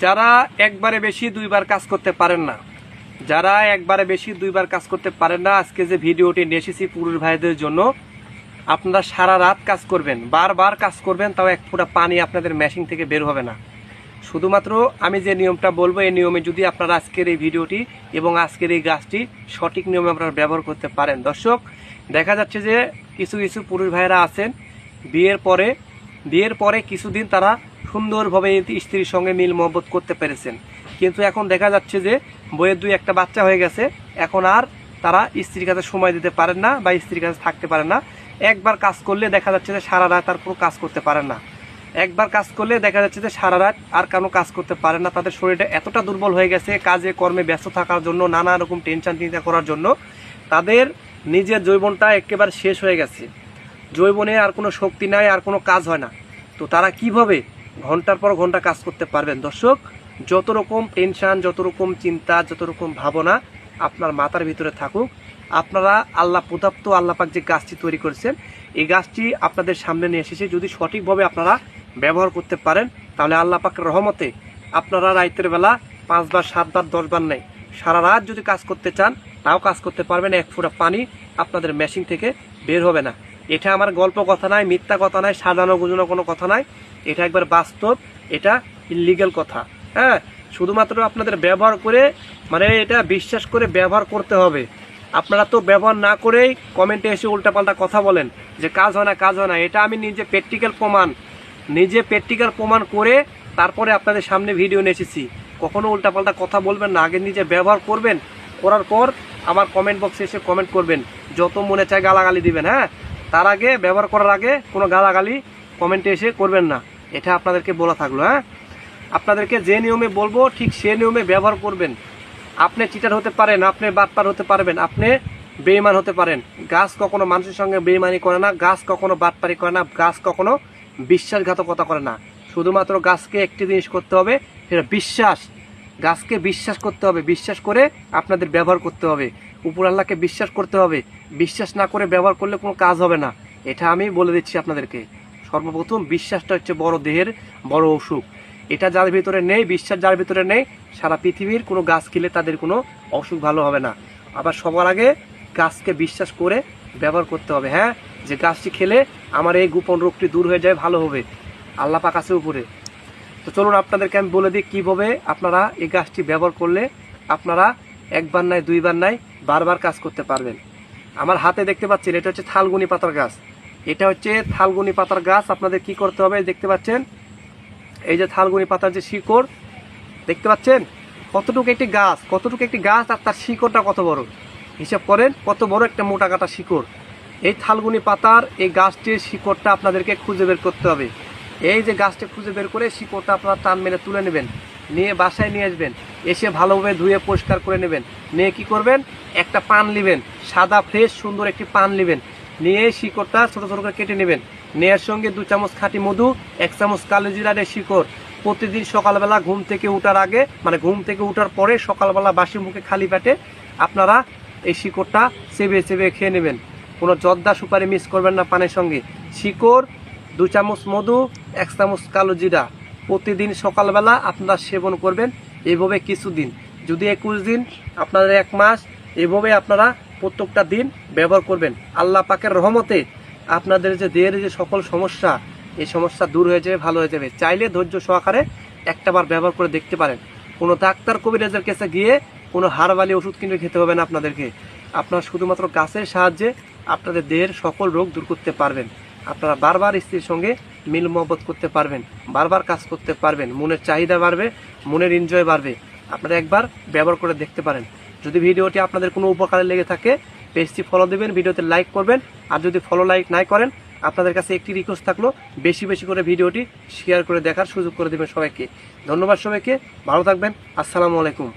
যারা একবারে বেশি দুইবার কাজ করতে পারেন না, যারা একবারে বেশি দুইবার কাজ করতে পারেন না, আজকে যে ভিডিওটি নিয়ে এসেছি পুরুষ ভাইদের জন্য। আপনারা সারা রাত কাজ করবেন, বারবার কাজ করবেন, তাও এক ফোঁটা পানি আপনাদের মেশিন থেকে বের হবে না। শুধুমাত্র আমি যে নিয়মটা বলবো এই নিয়মে যদি আপনারা আজকের এই ভিডিওটি এবং আজকের এই গাছটি সঠিক নিয়মে আপনারা ব্যবহার করতে পারেন। দর্শক, দেখা যাচ্ছে যে কিছু কিছু পুরুষ ভাইয়েরা আছেন বিয়ের পরে কিছুদিন তারা সুন্দরভাবে স্ত্রীর সঙ্গে মিল মহব্বত করতে পেরেছেন, কিন্তু এখন দেখা যাচ্ছে যে বইয়ের দুই একটা বাচ্চা হয়ে গেছে, এখন আর তারা স্ত্রীর কাছে সময় দিতে পারেন না বা স্ত্রীর কাছে থাকতে পারেন না। একবার কাজ করলে দেখা যাচ্ছে যে সারা রাত আর পুরো কাজ করতে পারেন না। একবার কাজ করলে দেখা যাচ্ছে যে সারা রাত আর কোনো কাজ করতে পারে না। তাদের শরীরটা এতটা দুর্বল হয়ে গেছে কাজে কর্মে ব্যস্ত থাকার জন্য, নানা রকম টেনশন চিন্তা করার জন্য তাদের নিজের যৌবনটা একেবারে শেষ হয়ে গেছে। যৌবনে আর কোনো শক্তি নাই, আর কোনো কাজ হয় না। তো তারা কিভাবে ঘন্টার পর ঘন্টা কাজ করতে পারবেন? দর্শক, যত রকম টেনশন, যত রকম চিন্তা, যত রকম ভাবনা আপনার মাথার ভিতরে থাকুক, আপনারা আল্লাহ প্রদত্ত আল্লাহ পাক যে গাছটি তৈরি করেছেন এই গাছটি আপনাদের সামনে নিয়ে এসেছে। যদি সঠিকভাবে আপনারা ব্যবহার করতে পারেন তাহলে আল্লাহ পাকের রহমতে আপনারা রাতের বেলা 5 বার 7 বার 10 বার নেই, সারা রাত যদি কাজ করতে চান তাও কাজ করতে পারবেন। এক ফোঁটা পানি আপনাদের মেশিন থেকে বের হবে না। এটা আমার গল্প কথা নয়, মিথ্যা কথা নয়, সাজানো গুজানো কোনো কথা নয়, এটা একবার বাস্তব, এটা ইলিগাল কথা। হ্যাঁ, শুধুমাত্র আপনাদের ব্যবহার করে এটা বিশ্বাস করে ব্যবহার করতে হবে। আপনারা তো ব্যবহার না করেই কমেন্টে এসে উল্টাপাল্টা কথা বলেন যে কাজ হয় না কাজ হয় না। এটা আমি নিজে প্র্যাকটিক্যাল প্রমাণ করে তারপরে আপনাদের সামনে ভিডিও নিয়ে এসেছি। কখনো উল্টাপাল্টা কথা বলবেন না, আগে নিজে ব্যবহার করবেন, করার পর আমার কমেন্ট বক্সে এসে কমেন্ট করবেন, যত মনে চায় গালাগালি দিবেন। হ্যাঁ, তার আগে ব্যবহার করার আগে কোনো গালাগালি কমেন্টে এসে করবেন না, এটা আপনাদেরকে বলা থাকলো। হ্যাঁ, আপনাদেরকে যে নিয়মে বলবো ঠিক সে নিয়মে ব্যবহার করবেন। আপনি চিটার হতে পারেন, আপনি বাটপার হতে পারবেন, আপনি বেঈমান হতে পারেন। গাছ কখনো মানুষের সঙ্গে বেঈমানি করে না, গাছ কখনো বাটপারি করে না, গাছ কখনো বিশ্বাসঘাতকতা করে না। শুধুমাত্র গাছকে একটি জিনিস করতে হবে, সেটা বিশ্বাস। গাছকে বিশ্বাস করতে হবে, বিশ্বাস করে আপনাদের ব্যবহার করতে হবে। উপর আল্লাহকে বিশ্বাস করতে হবে, বিশ্বাস না করে ব্যবহার করলে কোনো কাজ হবে না। এটা আমি বলে দিচ্ছি আপনাদেরকে। সর্বপ্রথম বিশ্বাসটা হচ্ছে বড় দেহের বড় অসুখ। এটা যার ভিতরে নেই, বিশ্বাস যার ভিতরে নেই, সারা পৃথিবীর কোনো গাছ খেলে তাদের কোনো অসুখ ভালো হবে না। আবার সবার আগে গাছকে বিশ্বাস করে ব্যবহার করতে হবে। হ্যাঁ, যে গাছটি খেলে আমার এই গোপন রোগটি দূর হয়ে যায়, ভালো হবে, আল্লাহ পাক আছে উপরে। তো চলুন আপনাদেরকে আমি বলে দিই কীভাবে আপনারা এই গাছটি ব্যবহার করলে আপনারা একবার নাই দুইবার নাই বারবার কাজ করতে পারবেন। আমার হাতে দেখতে পাচ্ছেন এটা হচ্ছে থালগুনি পাতার গাছ। এটা হচ্ছে থালগুনি পাতার গাছ। আপনাদের কি করতে হবে দেখতে পাচ্ছেন, এই যে থালগুনি পাতার যে শিকড় দেখতে পাচ্ছেন, কতটুকু একটি গাছ আর তার শিকড়টা কত বড়, হিসাব করেন কত বড় একটা মোটা কাটা শিকড়। এই থালগুনি পাতার এই গাছটির শিকড়টা আপনাদেরকে খুঁজে বের করতে হবে। এই যে গাছটা খুঁজে বের করে শিকড়টা আপনারা টান মেরে তুলে নেবেন, নিয়ে বাসায় নিয়ে আসবেন, এসে ভালোভাবে ধুয়ে পরিষ্কার করে নেবেন। নিয়ে কি করবেন, একটা পান নেবেন, সাদা ফ্রেশ সুন্দর একটি পান নেবেন, নিয়ে শিকড়টা ছোটো ছোটো করে কেটে নেবেন। নেয়ার সঙ্গে 2 চামচ খাঁটি মধু, 1 চামচ কালো জিরার শিকড়। প্রতিদিন সকালবেলা ঘুম থেকে উঠার আগে ঘুম থেকে উঠার পরে সকালবেলা বাসি মুখে খালি পেটে আপনারা এই শিকড়টা চেবে খেয়ে নেবেন। কোনো জর্দা সুপারি মিক্স করবেন না পানের সঙ্গে। শিকড়, 2 চামচ মধু, 1 চামচ কালো জিরা প্রতিদিন সকালবেলা আপনারা সেবন করবেন। এইভাবে কিছুদিন, যদি 21 দিন, আপনাদের 1 মাস এভাবে আপনারা প্রত্যেকটা দিন ব্যবহার করবেন। আল্লাহ পাকের রহমতে আপনাদের যে দেহের যে সকল সমস্যা, এই সমস্যা দূর হয়ে যাবে, ভালো হয়ে যাবে। চাইলে ধৈর্য সহকারে একটাবার ব্যবহার করে দেখতে পারেন। কোনো ডাক্তার কবিরাজের কাছে গিয়ে কোনো হাড়বালি ওষুধ কিনে খেতে হবে না আপনাদেরকে। আপনারা শুধুমাত্র গাছের সাহায্যে আপনাদের দেহের সকল রোগ দূর করতে পারবেন। আপনারা বারবার স্ত্রীর সঙ্গে মিল মহব্বত করতে পারবেন, বারবার কাজ করতে পারবেন, মনের চাহিদা বাড়বে, মনের এনজয় বাড়বে। আপনারা একবার ব্যবহার করে দেখতে পারেন। যদি ভিডিওটি আপনাদের কোনো উপকারে লেগে থাকে পেজটি ফলো দেবেন, ভিডিওতে লাইক করবেন। আর যদি ফলো লাইক নাই করেন, আপনাদের কাছে একটি রিকোয়েস্ট থাকলো, বেশি বেশি করে ভিডিওটি শেয়ার করে দেখার সুযোগ করে দেবেন সবাইকে। ধন্যবাদ সবাইকে, ভালো থাকবেন, আসসালামু আলাইকুম।